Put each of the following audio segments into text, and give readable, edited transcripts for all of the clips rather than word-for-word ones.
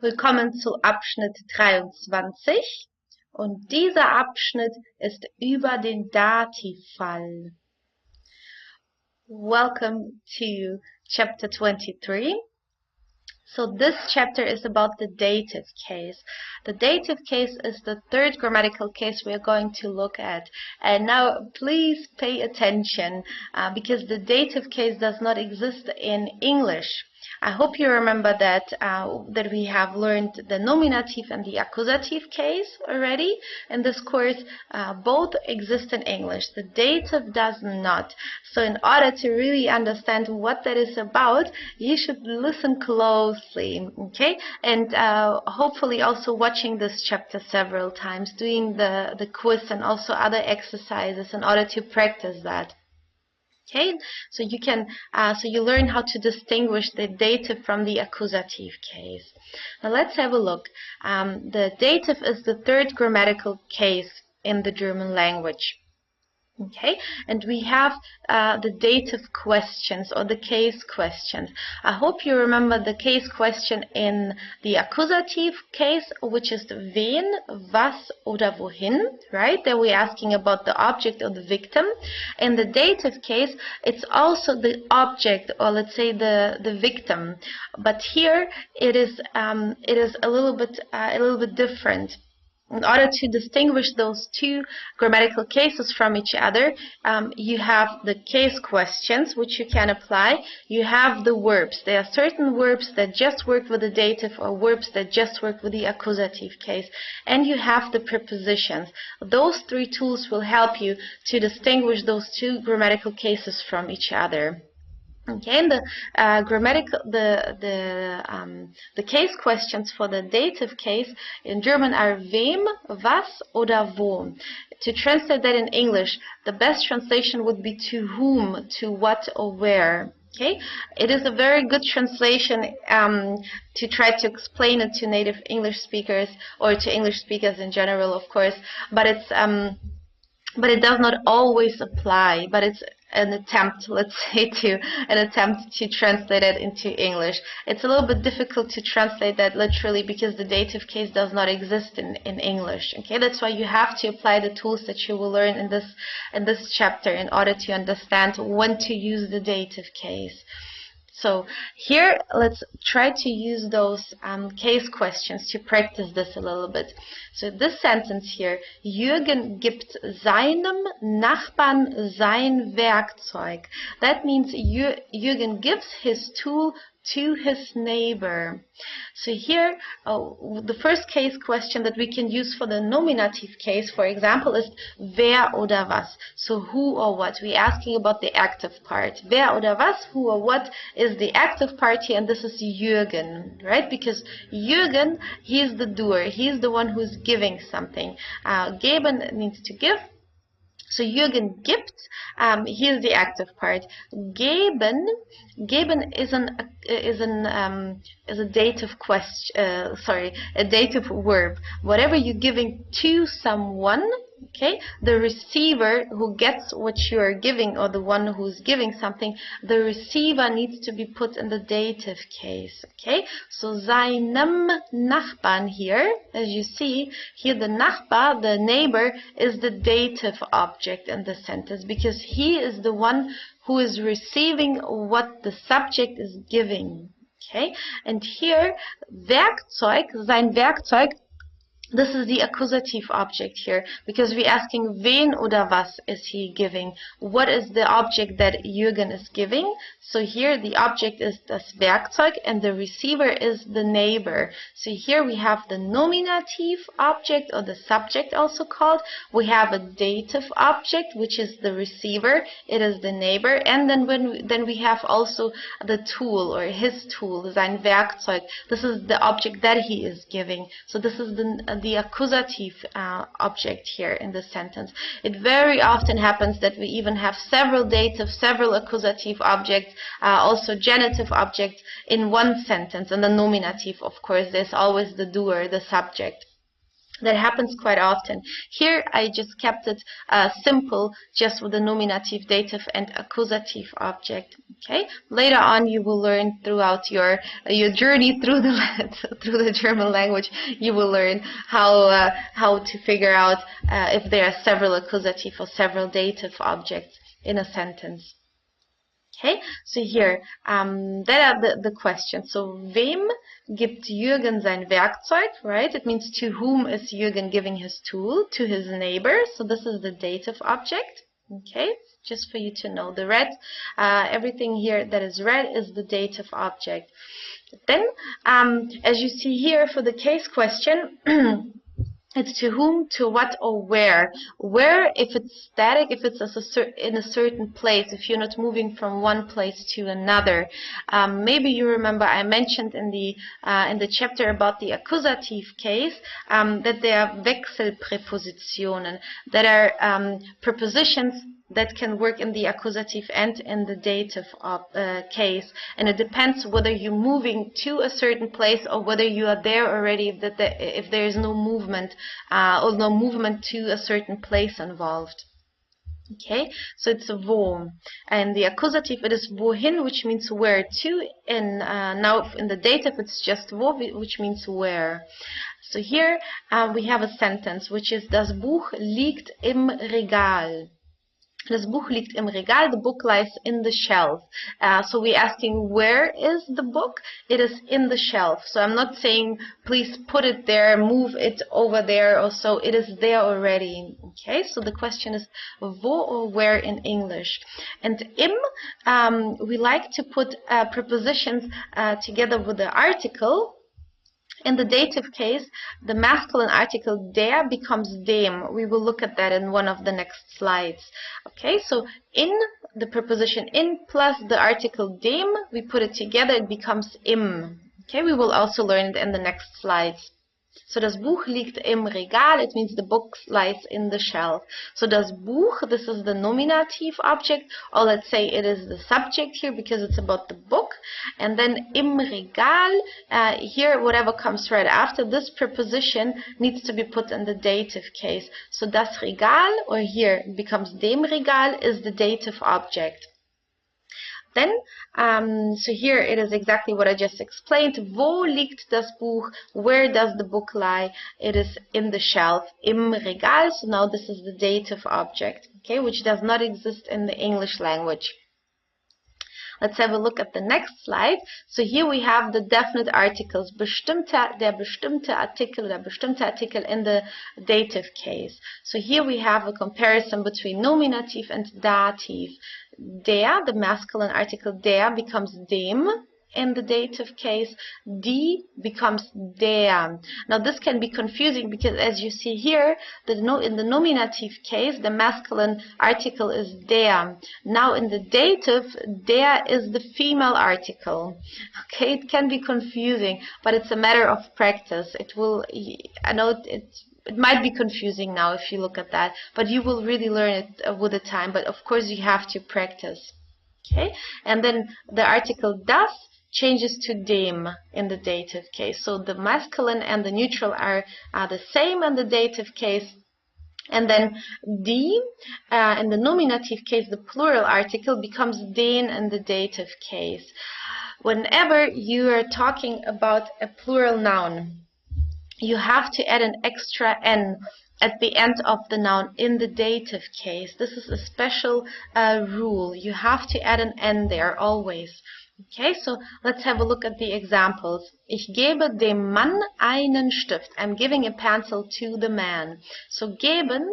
Willkommen zu Abschnitt 23 und dieser Abschnitt ist über den Dativfall. Welcome to chapter 23. So this chapter is about the dative case. The dative case is the third grammatical case we are going to look at. And now please pay attention because the dative case does not exist in English. I hope you remember that we have learned the nominative and the accusative case already in this course. Both exist in English. The dative does not. So in order to really understand what that is about, you should listen closely, okay? And hopefully also watching this chapter several times, doing the quiz and also other exercises in order to practice that. Okay, so you can you learn how to distinguish the dative from the accusative case. Now let's have a look. The dative is the third grammatical case in the German language. Okay, and we have the dative questions or the case questions. I hope you remember the case question in the accusative case, which is wen, was oder wohin, right? There we're asking about the object or the victim. In the dative case, it's also the object, or let's say the victim. But here it is a little bit different. In order to distinguish those two grammatical cases from each other, you have the case questions, which you can apply. You have the verbs. There are certain verbs that just work with the dative or verbs that just work with the accusative case. And you have the prepositions. Those three tools will help you to distinguish those two grammatical cases from each other. Okay, and the case questions for the dative case in German are wem, was oder wo. To translate that in English, the best translation would be to whom, to what or where. Okay, it is a very good translation to try to explain it to native English speakers or to English speakers in general, of course. But it does not always apply. But it's an attempt, let's say, to translate it into English. It's a little bit difficult to translate that literally because the dative case does not exist in English. Okay, that's why you have to apply the tools that you will learn in this chapter in order to understand when to use the dative case. So here, let's try to use those case questions to practice this a little bit. So this sentence here, Jürgen gibt seinem Nachbarn sein Werkzeug. That means Jürgen gives his tool to his neighbor. So here, the first case question that we can use for the nominative case, for example, is wer oder was. So who or what. We're asking about the active part. Wer oder was, who or what is the active part here, and this is Jürgen, right? Because Jürgen, he is the doer. He is the one who's giving something. Geben means to give. So Jürgen gibt, he is the active part. Geben is a dative a dative verb. Whatever you're giving to someone, okay, the receiver who gets what you are giving, or the one who's giving something, the receiver needs to be put in the dative case. Okay, so seinem Nachbarn here, as you see here, the Nachbar, the neighbor, is the dative object in the sentence because he is the one who is receiving what the subject is giving. Okay, and here Werkzeug, sein Werkzeug, this is the accusative object here because we're asking wen oder was is he giving. What is the object that Jürgen is giving? So here the object is das Werkzeug and the receiver is the neighbor. So here we have the nominative object or the subject also called. We have a dative object which is the receiver. It is the neighbor. And then we have also the tool or his tool, sein Werkzeug. This is the object that he is giving. So this is the accusative object here in the sentence. It very often happens that we even have several dative, several accusative objects, also genitive objects in one sentence. And the nominative, of course, there's always the doer, the subject. That happens quite often. Here I just kept it simple, just with the nominative, dative, and accusative object. Okay. Later on, you will learn throughout your journey through the German language. You will learn how to figure out if there are several accusative or several dative objects in a sentence. Okay, so here, that are the questions. So, wem gibt Jürgen sein Werkzeug, right? It means to whom is Jürgen giving his tool? To his neighbor. So this is the dative object. Okay, just for you to know. The red, everything here that is red is the dative object. Then, as you see here for the case question, it's to whom, to what, or where. Where, if it's static, if it's in a certain place, if you're not moving from one place to another. Maybe you remember I mentioned in the chapter about the accusative case that there are Wechselpräpositionen, that are prepositions that can work in the accusative and in the dative case, and it depends whether you're moving to a certain place or whether you are there already, if there is no movement or no movement to a certain place involved. Okay, so it's wo, and the accusative it is wohin, which means where to, and now in the dative it's just wo, which means where. So here we have a sentence which is: Das Buch liegt im Regal. Das Buch liegt im Regal. The book lies in the shelf. So we're asking, where is the book? It is in the shelf. So I'm not saying, please put it there, move it over there, or so. It is there already. Okay, so the question is, wo or where in English? And im, we like to put prepositions together with the article. In the dative case, the masculine article der becomes dem. We will look at that in one of the next slides. Okay, so in, the preposition in plus the article dem, we put it together, it becomes im. Okay, we will also learn it in the next slides. So das Buch liegt im Regal, it means the book lies in the shelf. So das Buch, this is the nominative object, or let's say it is the subject here because it's about the book. And then im Regal, here whatever comes right after this preposition needs to be put in the dative case. So das Regal, or here becomes dem Regal, is the dative object. Then, so here it is exactly what I just explained. Wo liegt das Buch? Where does the book lie? It is in the shelf, im Regal. So now this is the dative object, okay, which does not exist in the English language. Let's have a look at the next slide. So here we have the definite articles, der bestimmte Artikel, der bestimmte Artikel in the dative case. So here we have a comparison between nominative and dative. Der, the masculine article der, becomes dem in the dative case. Die becomes der. Now this can be confusing because as you see here, in the nominative case, the masculine article is der. Now in the dative, der is the female article. Okay, it can be confusing, but it's a matter of practice. It will, I know it might be confusing now if you look at that, but you will really learn it with the time. But of course you have to practice. Okay, and then the article das changes to dem in the dative case. So the masculine and the neutral are the same in the dative case. And then die, in the nominative case, the plural article becomes den in the dative case. Whenever you are talking about a plural noun, you have to add an extra n at the end of the noun in the dative case. This is a special rule. You have to add an n there always. Okay, so let's have a look at the examples. Ich gebe dem Mann einen Stift. I'm giving a pencil to the man. So geben,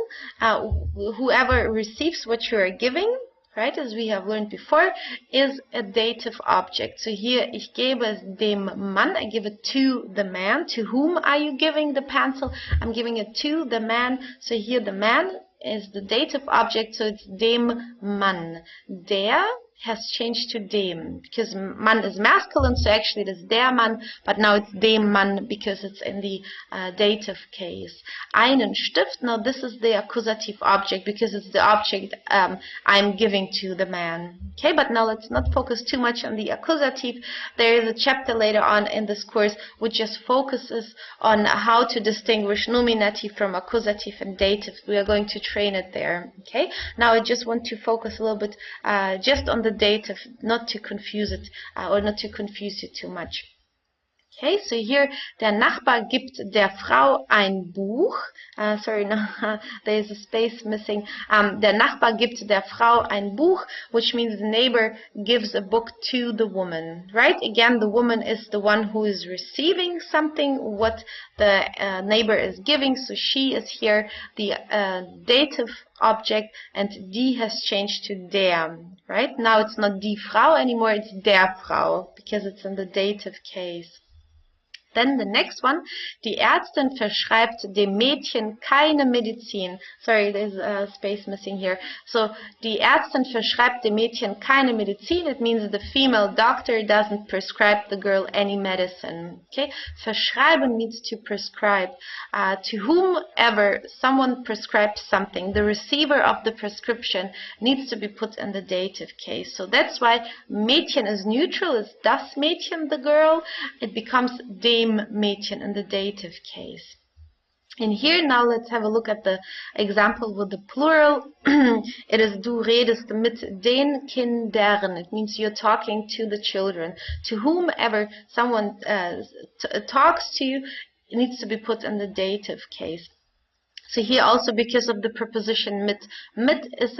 whoever receives what you are giving, right, as we have learned before, is a dative object. So here, ich gebe dem Mann, I give it to the man. To whom are you giving the pencil? I'm giving it to the man. So here the man is the dative object, so it's dem Mann. Der has changed to dem, because Mann is masculine, so actually it is der Mann, but now it's dem Mann because it's in the dative case. Einen Stift, now this is the accusative object because it's the object I'm giving to the man. Okay, but now let's not focus too much on the accusative. There is a chapter later on in this course which just focuses on how to distinguish nominative from accusative and dative. We are going to train it there. Okay, now I just want to focus a little bit just on the dative, not to confuse it or not to confuse you too much. Okay, so here, der Nachbar gibt der Frau ein Buch. Sorry, no, there is a space missing. Der Nachbar gibt der Frau ein Buch, which means the neighbor gives a book to the woman, right? Again, the woman is the one who is receiving something, what the neighbor is giving. So she is here the dative object, and die has changed to der, right? Now it's not die Frau anymore, it's der Frau, because it's in the dative case. Then the next one, die Ärztin verschreibt dem Mädchen keine Medizin. Sorry, there's a space missing here. So, die Ärztin verschreibt dem Mädchen keine Medizin. It means the female doctor doesn't prescribe the girl any medicine. Okay, verschreiben means to prescribe. To whomever someone prescribes something, the receiver of the prescription needs to be put in the dative case. So that's why Mädchen is neutral. It's das Mädchen, the girl. It becomes dem Mädchen in the dative case. And here now let's have a look at the example with the plural. It is du redest mit den Kindern. It means you're talking to the children. To whomever someone talks to, it needs to be put in the dative case. So here also, because of the preposition mit is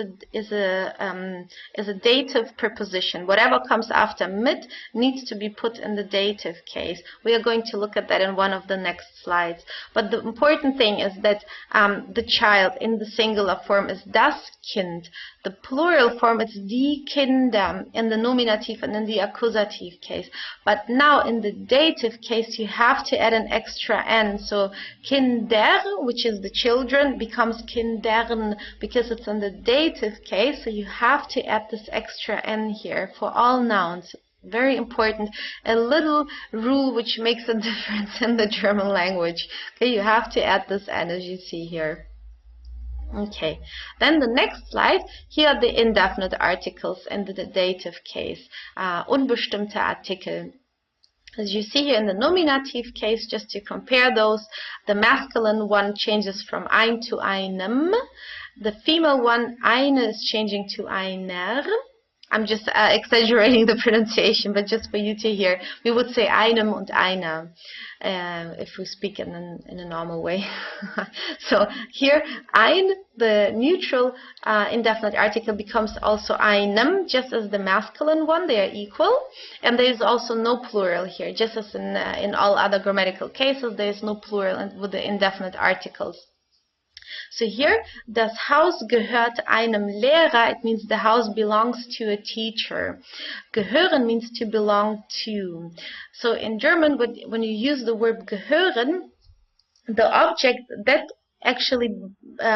a dative preposition. Whatever comes after mit needs to be put in the dative case. We are going to look at that in one of the next slides. But the important thing is that the child in the singular form is das Kind. The plural form is die Kinder in the nominative and in the accusative case. But now in the dative case you have to add an extra n. So Kinder, which is the children, becomes Kindern because it's in the dative case. So you have to add this extra n here for all nouns. Very important. A little rule which makes a difference in the German language. Okay, you have to add this n as you see here. Okay, then the next slide, here are the indefinite articles in the dative case. Unbestimmte Artikel. As you see here in the nominative case, just to compare those, the masculine one changes from ein to einem. The female one, eine, is changing to einer. I'm just exaggerating the pronunciation, but just for you to hear, we would say einem und einer if we speak in a normal way. So here, ein, the neutral indefinite article, becomes also einem, just as the masculine one. They are equal, and there is also no plural here, just as in all other grammatical cases. There is no plural with the indefinite articles. So here, das Haus gehört einem Lehrer. It means the house belongs to a teacher. Gehören means to belong to. So in German, when you use the word gehören, the object that actually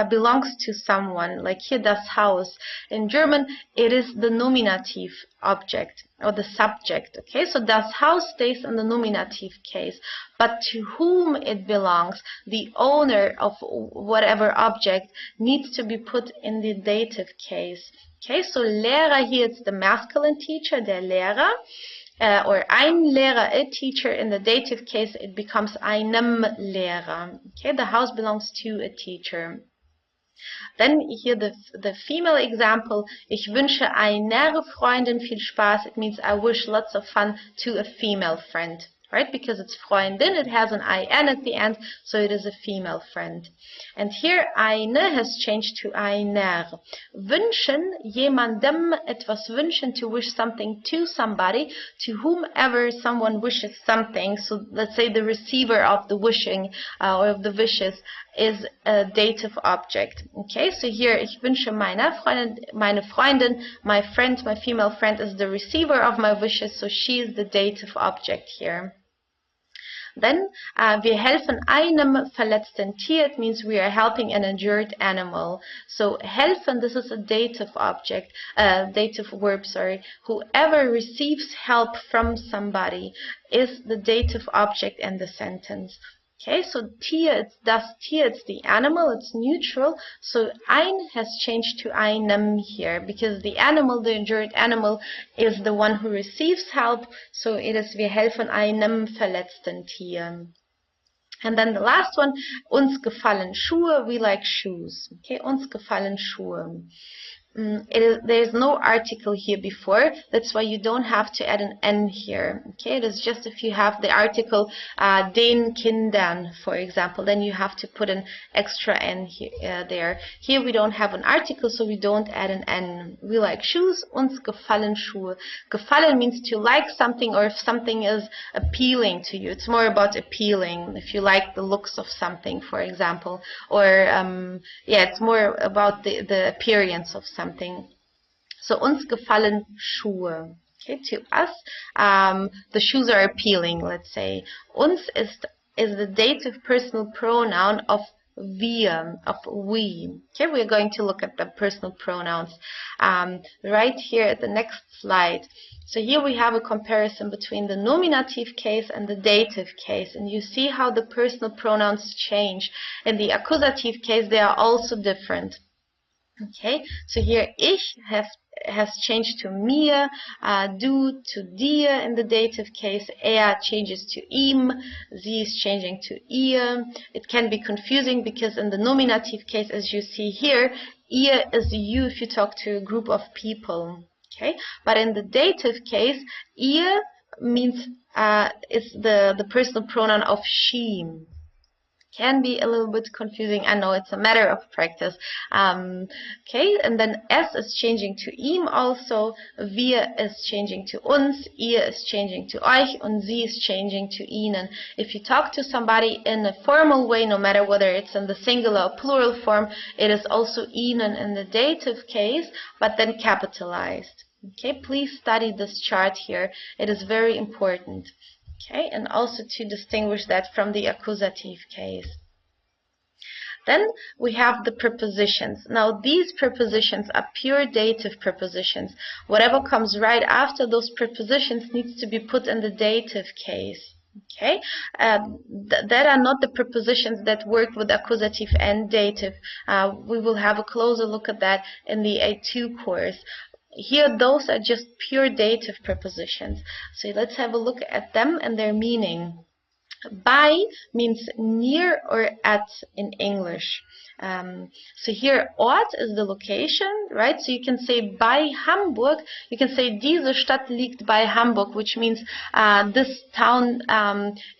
belongs to someone, like here das Haus. In German, it is the nominative object or the subject. Okay, so das Haus stays in the nominative case, but to whom it belongs, the owner of whatever object, needs to be put in the dative case. Okay, so Lehrer here, it's the masculine teacher, der Lehrer. Or ein Lehrer, a teacher. In the dative case, it becomes einem Lehrer. Okay, the house belongs to a teacher. Then here the female example, ich wünsche einer Freundin viel Spaß. It means I wish lots of fun to a female friend. Right? Because it's Freundin, it has an IN at the end, so it is a female friend. And here, eine has changed to einer. Wünschen, jemandem etwas wünschen, to wish something to somebody, to whomever someone wishes something. So let's say the receiver of the wishing or of the wishes is a dative object. Okay, so here, ich wünsche meine Freundin, my friend, my female friend is the receiver of my wishes, so she is the dative object here. Then wir helfen einem verletzten Tier. It means we are helping an injured animal. So helfen, this is a dative object, dative verb, sorry. Whoever receives help from somebody is the dative object in the sentence. Okay, so Tier, it's das Tier, it's the animal, it's neutral. So ein has changed to einem here because the animal, the injured animal, is the one who receives help. So it is wir helfen einem verletzten Tier. And then the last one, uns gefallen Schuhe, we like shoes. Okay, uns gefallen Schuhe. There is no article here before, that's why you don't have to add an N here. Okay, it is just if you have the article den Kindern, for example, then you have to put an extra N here, there. Here we don't have an article, so we don't add an N. We like shoes, uns gefallen Schuhe. Gefallen means to like something, or if something is appealing to you. It's more about appealing, if you like the looks of something, for example, or yeah, it's more about the appearance of something. So uns gefallen Schuhe. Okay, to us, the shoes are appealing. Let's say uns is the dative personal pronoun of wir, of we. Okay, we're going to look at the personal pronouns right here at the next slide. So here we have a comparison between the nominative case and the dative case, and you see how the personal pronouns change. In the accusative case, they are also different. Okay, so here ich has changed to mir, du to dir in the dative case, changes to ihm, sie is changing to ihr. It can be confusing because in the nominative case, as you see here, ihr is you if you talk to a group of people. Okay, but in the dative case, ihr means is the personal pronoun of she. Can be a little bit confusing. I know it's a matter of practice. Okay, and then es is changing to ihm also, wir is changing to uns, ihr is changing to euch, und sie is changing to ihnen. If you talk to somebody in a formal way, no matter whether it's in the singular or plural form, it is also ihnen in the dative case, but then capitalized. Okay, please study this chart here. It is very important. Okay, and also to distinguish that from the accusative case. Then we have the prepositions. Now these prepositions are pure dative prepositions. Whatever comes right after those prepositions needs to be put in the dative case. Okay, that are not the prepositions that work with accusative and dative. We will have a closer look at that in the A2 course. Here, those are just pure dative prepositions. So let's have a look at them and their meaning. By means near or at in English. So here, Ort is the location, right? So you can say bei Hamburg. You can say diese Stadt liegt bei Hamburg, which means this town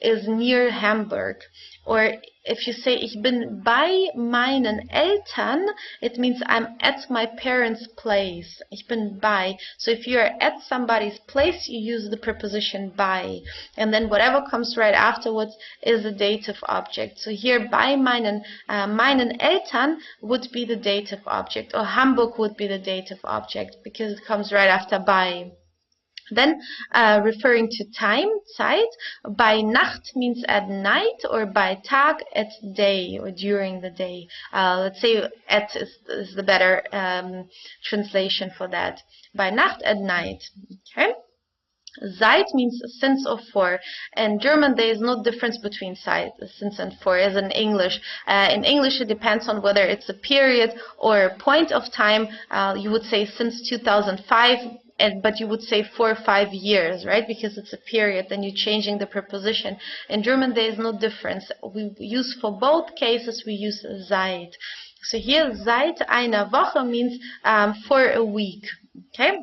is near Hamburg. Or if you say ich bin bei meinen Eltern, it means I'm at my parents' place. Ich bin bei. So if you're at somebody's place, you use the preposition bei. And then whatever comes right afterwards is the dative object. So here bei meinen Eltern would be the dative object, or Hamburg would be the dative object because it comes right after bei. Then, referring to time, Zeit, by Nacht means at night, or by Tag at day, or during the day. Let's say at is the better translation for that. By Nacht at night. Okay. Seit means since or for. In German, there is no difference between since and for as in English. In English, it depends on whether it's a period or a point of time. You would say since 2005. But you would say 4 or 5 years, right? Because it's a period, then you're changing the preposition. In German, there is no difference. We use for both cases, we use seit. So here, seit einer Woche means for a week, okay?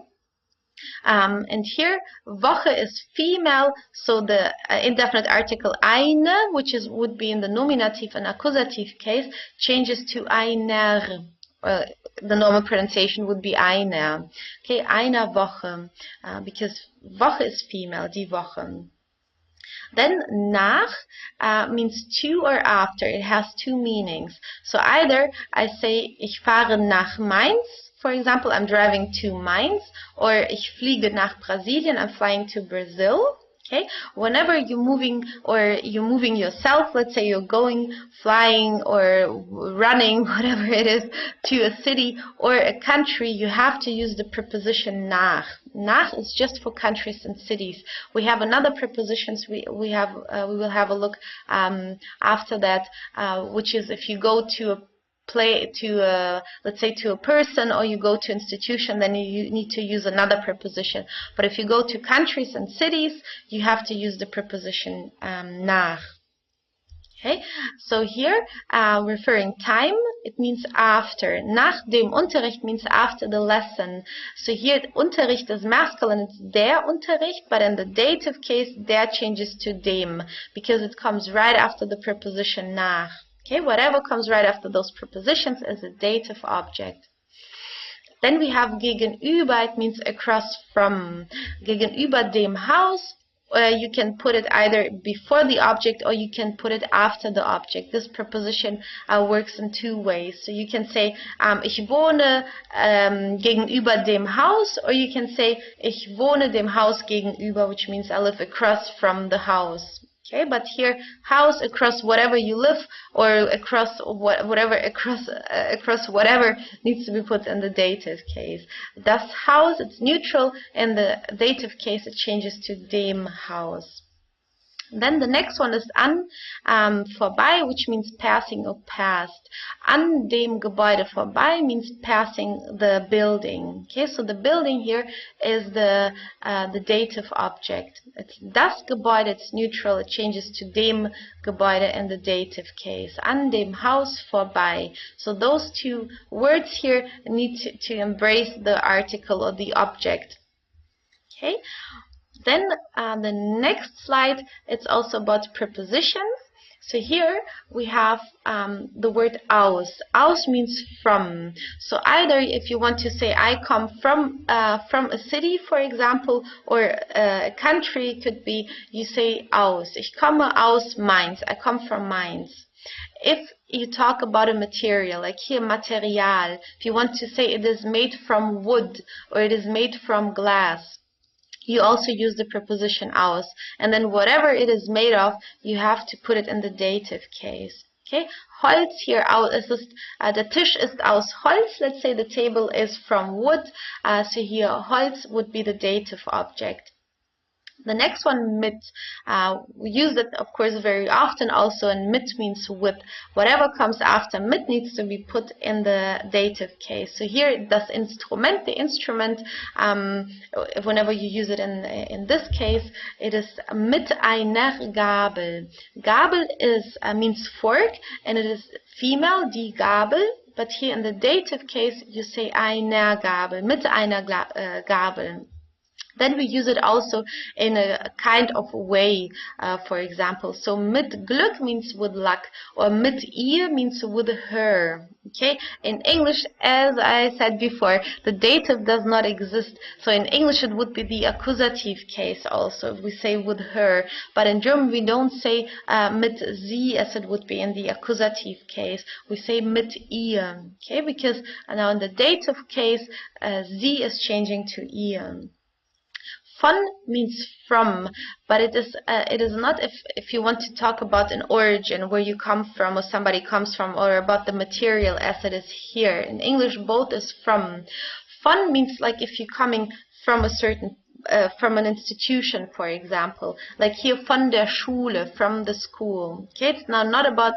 And here, Woche is female, so the indefinite article eine, which would be in the nominative and accusative case, changes to einer. The normal pronunciation would be einer. Okay, einer Woche, because Woche is female, die Woche. Then nach means to or after. It has two meanings. So either I say ich fahre nach Mainz, for example, I'm driving to Mainz, or ich fliege nach Brasilien, I'm flying to Brazil. Okay, whenever you're moving or you're moving yourself, let's say you're going, flying or running, whatever it is, to a city or a country, you have to use the preposition nach. Nach is just for countries and cities. We have another prepositions we will have a look after that, which is if you go to a let's say to a person, or you go to institution, then you need to use another preposition. But if you go to countries and cities, you have to use the preposition nach. Okay, so here referring time, it means after. Nach dem Unterricht means after the lesson. So here Unterricht is masculine, it's der Unterricht, but in the dative case, der changes to dem because it comes right after the preposition nach. Okay, whatever comes right after those prepositions is a dative object. Then we have gegenüber, it means across from. Gegenüber dem Haus, you can put it either before the object or you can put it after the object. This preposition works in two ways. So you can say, ich wohne gegenüber dem Haus, or you can say, ich wohne dem Haus gegenüber, which means I live across from the house. Okay, but here, house across whatever you live, or across whatever across whatever needs to be put in the dative case. Das Haus, it's neutral. In the dative case, it changes to dem Haus. Then the next one is an, vorbei, which means passing or past. An dem Gebäude vorbei means passing the building. Okay, so the building here is the dative object. It's das Gebäude, it's neutral, it changes to dem Gebäude in the dative case. An dem Haus vorbei. So those two words here need to embrace the article or the object. Okay. Then the next slide, it's also about prepositions. So here we have the word aus. Aus means from. So either if you want to say I come from a city, for example, or a country, could be you say aus. Ich komme aus Mainz. I come from Mainz. If you talk about a material, like here Material, if you want to say it is made from wood or it is made from glass, you also use the preposition aus, and then whatever it is made of, you have to put it in the dative case. Okay, Holz here, der Tisch ist aus Holz. Let's say the table is from wood. So here, Holz would be the dative object. The next one, mit. We use it, of course, very often also, and mit means with. Whatever comes after mit needs to be put in the dative case. So here, das Instrument, the instrument, whenever you use it in this case, it is mit einer Gabel. Gabel means fork, and it is female, die Gabel. But here in the dative case, you say einer Gabel, mit einer Gabel. Then we use it also in a kind of way, for example. So mit Glück means with luck, or mit ihr means with her. Okay, in English, as I said before, the dative does not exist. So in English it would be the accusative case also, if we say with her. But in German we don't say mit sie as it would be in the accusative case. We say mit ihr. Okay, because now in the dative case, sie is changing to ihr. Von means from, but it is not if you want to talk about an origin, where you come from or somebody comes from, or about the material as it is here. In English, both is from. Von means like if you're coming from a certain from an institution, for example, like here von der Schule, from the school. Okay, it's now not about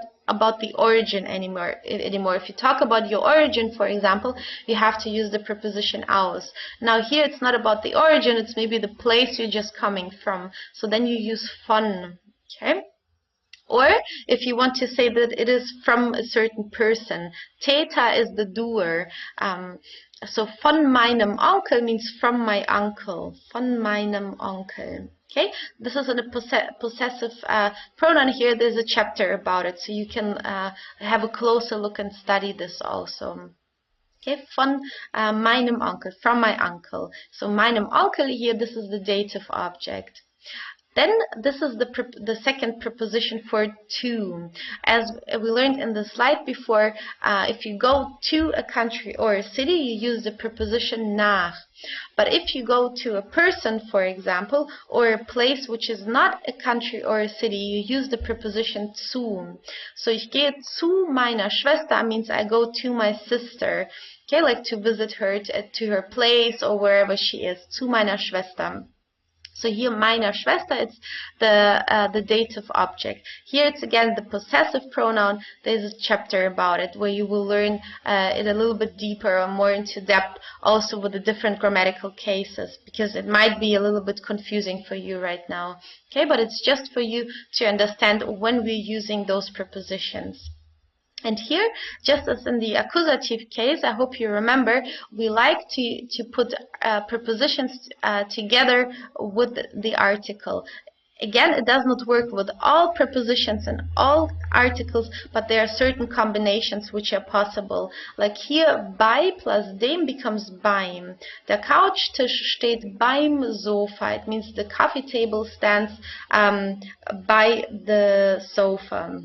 the origin anymore. If you talk about your origin, for example, you have to use the preposition aus. Now here it's not about the origin, it's maybe the place you're just coming from. So then you use von. Okay? Or if you want to say that it is from a certain person, Täter is the doer. So von meinem Onkel means from my uncle. Von meinem Onkel. Okay, this is a possessive pronoun here. There's a chapter about it, so you can have a closer look and study this also. Okay, von meinem Onkel, from my uncle. So meinem Onkel here, this is the dative object. Then this is the second preposition for to. As we learned in the slide before, if you go to a country or a city, you use the preposition nach. But if you go to a person, for example, or a place which is not a country or a city, you use the preposition zu. So ich gehe zu meiner Schwester means I go to my sister. Okay, like to visit her to her place or wherever she is. Zu meiner Schwester. So here, meiner Schwester, it's the dative object. Here it's again the possessive pronoun. There's a chapter about it where you will learn it a little bit deeper or more into depth, also with the different grammatical cases, because it might be a little bit confusing for you right now. Okay, but it's just for you to understand when we're using those prepositions. And here, just as in the accusative case, I hope you remember, we like to put prepositions together with the article. Again, it does not work with all prepositions and all articles, but there are certain combinations which are possible. Like here, bei plus dem becomes beim. Der Couchtisch steht beim Sofa. It means the coffee table stands by the sofa.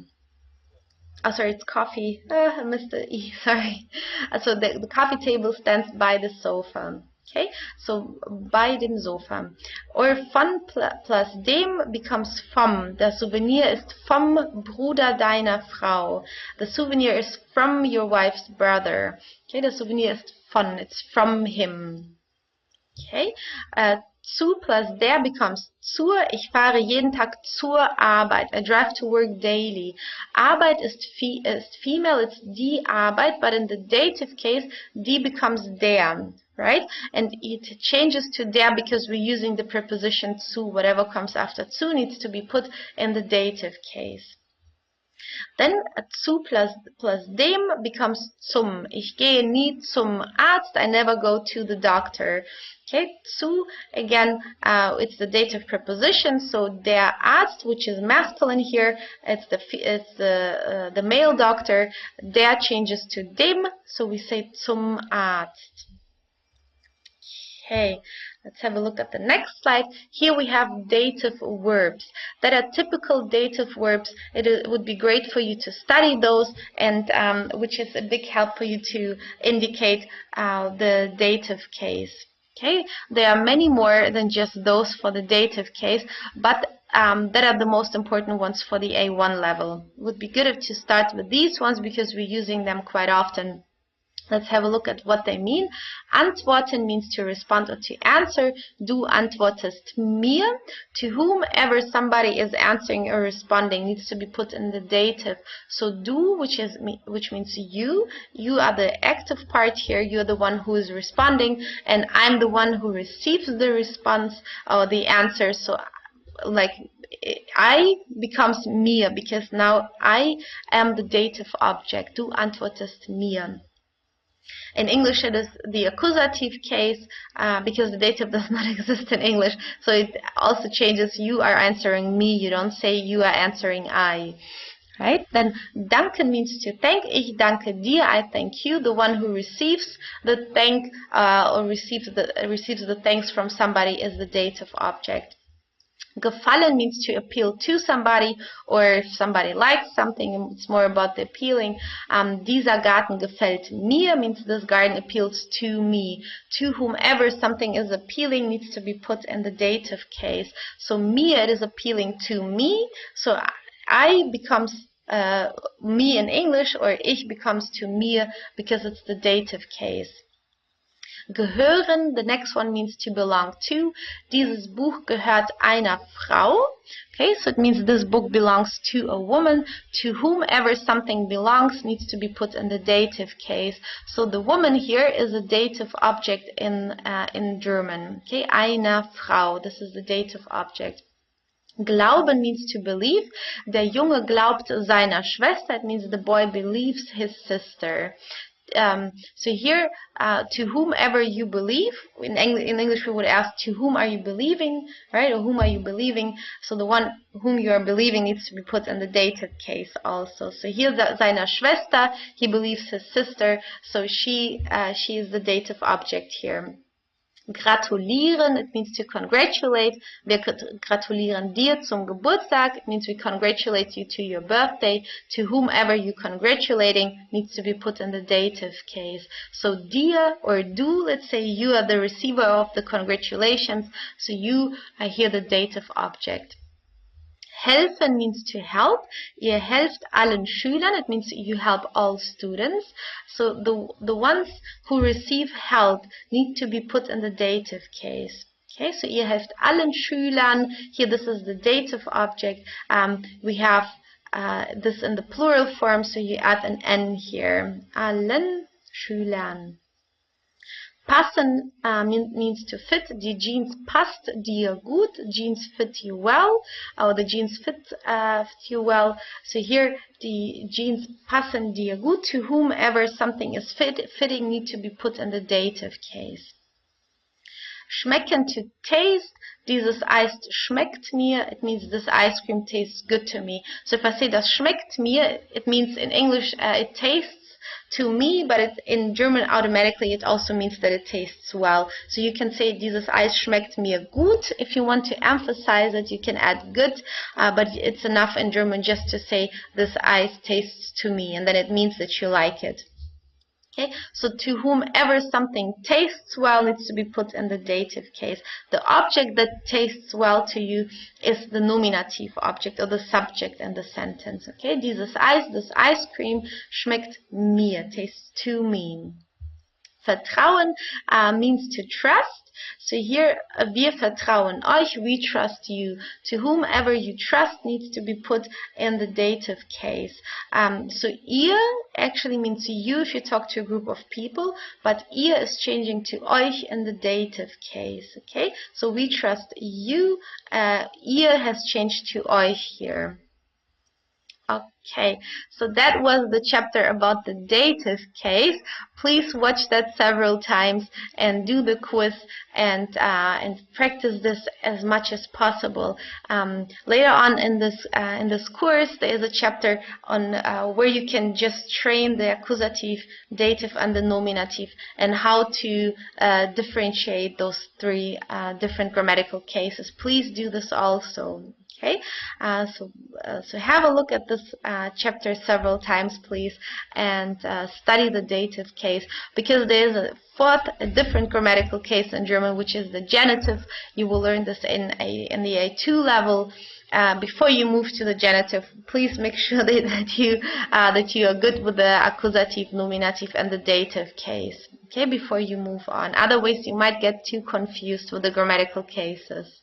Oh, sorry, it's coffee. I missed the E, sorry. So the coffee table stands by the sofa. Okay, so bei dem Sofa. Or von plus dem becomes vom. Der Souvenir ist vom Bruder deiner Frau. The souvenir is from your wife's brother. Okay, the souvenir ist von, it's from him. Okay, zu plus der becomes zur. Ich fahre jeden Tag zur Arbeit. I drive to work daily. Arbeit ist female, it's die Arbeit, but in the dative case, die becomes der, right? And it changes to der because we're using the preposition zu. Whatever comes after zu needs to be put in the dative case. Then zu plus dem becomes zum. Ich gehe nie zum Arzt. I never go to the doctor. Okay, zu, again, it's the dative preposition, so der Arzt, which is masculine here, it's the male doctor. Der changes to dem, so we say zum Arzt. Okay, let's have a look at the next slide. Here we have dative verbs that are typical dative verbs. It would be great for you to study those, and which is a big help for you to indicate the dative case. Okay, there are many more than just those for the dative case, but that are the most important ones for the A1 level. It would be good to start with these ones because we're using them quite often. Let's have a look at what they mean. Antworten means to respond or to answer. Du antwortest mir. To whomever somebody is answering or responding needs to be put in the dative. So du, which means you are the active part here. You're the one who is responding, and I'm the one who receives the response or the answer. So like I becomes mir because now I am the dative object. Du antwortest mir. In English, it is the accusative case because the dative does not exist in English. So it also changes. You are answering me. You don't say you are answering I. Right? Then danken means to thank. Ich danke dir. I thank you. The one who receives the thank or receives the thanks from somebody is the dative object. Gefallen means to appeal to somebody, or if somebody likes something, it's more about the appealing. Dieser Garten gefällt mir means this garden appeals to me. To whomever something is appealing needs to be put in the dative case. So mir, it is appealing to me. So I becomes me in English, or ich becomes to mir because it's the dative case. Gehören, the next one means to belong to. Dieses Buch gehört einer Frau. Okay, so it means this book belongs to a woman. To whomever something belongs needs to be put in the dative case. So the woman here is a dative object in German. Okay, eine Frau. This is the dative object. Glauben means to believe. Der Junge glaubt seiner Schwester. It means the boy believes his sister. So here, to whomever you believe, in English we would ask, to whom are you believing, right? Or whom are you believing? So the one whom you are believing needs to be put in the dative case also. So here, seiner Schwester, he believes his sister, so she is the dative object here. Gratulieren, it means to congratulate. Wir gratulieren dir zum Geburtstag. It means we congratulate you to your birthday. To whomever you congratulating needs to be put in the dative case. So dir or du, let's say you are the receiver of the congratulations. So you are here the dative object. Helfen means to help. Ihr helft allen Schülern. It means you help all students. So the ones who receive help need to be put in the dative case. Okay, so ihr helft allen Schülern. Here this is the dative object. We have this in the plural form, so you add an N here. Allen Schülern. Passen means to fit. Die Jeans passt dir gut. Jeans fit you well. Or the jeans fit you well. So here the jeans passen dir gut. To whomever something is fitting need to be put in the dative case. Schmecken, to taste. Dieses Eis schmeckt mir. It means this ice cream tastes good to me. So if I say das schmeckt mir, it means in English it tastes to me, but in German automatically it also means that it tastes well. So you can say dieses Eis schmeckt mir gut. If you want to emphasize it, you can add good, but it's enough in German just to say this ice tastes to me, and then it means that you like it. Okay, so to whomever something tastes well needs to be put in the dative case. The object that tastes well to you is the nominative object or the subject in the sentence. Okay, dieses Eis, this ice cream, schmeckt mir, tastes to me. Vertrauen means to trust. So here, wir vertrauen euch, we trust you. To whomever you trust needs to be put in the dative case. So ihr actually means you if you talk to a group of people, but ihr is changing to euch in the dative case. Okay, so we trust you. Ihr has changed to euch here. Okay, so that was the chapter about the dative case. Please watch that several times and do the quiz and practice this as much as possible. Later on in this course, there is a chapter on where you can just train the accusative, dative, and the nominative, and how to differentiate those three different grammatical cases. Please do this also. Okay, so have a look at this chapter several times, please, and study the dative case, because there is a different grammatical case in German, which is the genitive. You will learn this in the A2 level. Before you move to the genitive, please make sure that you are good with the accusative, nominative, and the dative case. Okay, before you move on. Otherwise, you might get too confused with the grammatical cases.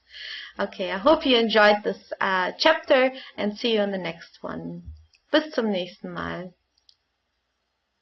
Okay, I hope you enjoyed this chapter and see you on the next one. Bis zum nächsten Mal.